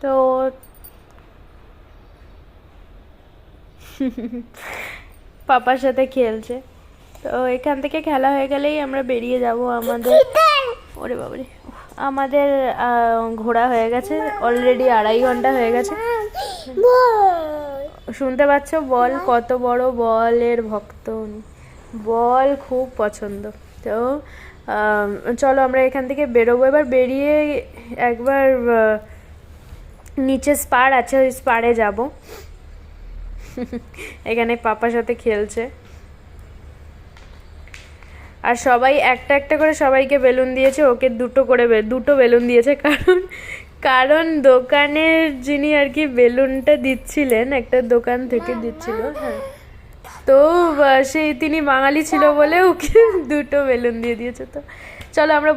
তো পাপার সাথে খেলছে। তো এখান থেকে খেলা হয়ে গেলেই আমরা বেরিয়ে যাব আমাদের, ওরে বাবারে, আমাদের ঘোরা হয়ে গেছে অলরেডি, 2.5 ঘন্টা হয়ে গেছে। শুনতে পাচ্ছ? বল কত বড় বলের ভক্ত উনি, বল খুব পছন্দ। তো চলো আমরা এখান থেকে বেরোবো এবার। বেরিয়ে একবার নিচে স্পার আছে, ওই স্পারে যাব। এখানে পাপার সাথে খেলছে, আর সবাই একটা একটা করে সবাইকে বেলুন দিয়েছে, ওকে দুটো বেলুন দিয়েছে, কারণ কারণ দোকানের যিনি আর কি বেলুনটা দিচ্ছিলেন, একটা দোকান থেকে দিচ্ছিল, হ্যাঁ, তো সেই তিনি বাঙালি ছিল বলে ওকে দুটো বেলুন দিয়ে দিয়েছে। তো চলো আমরা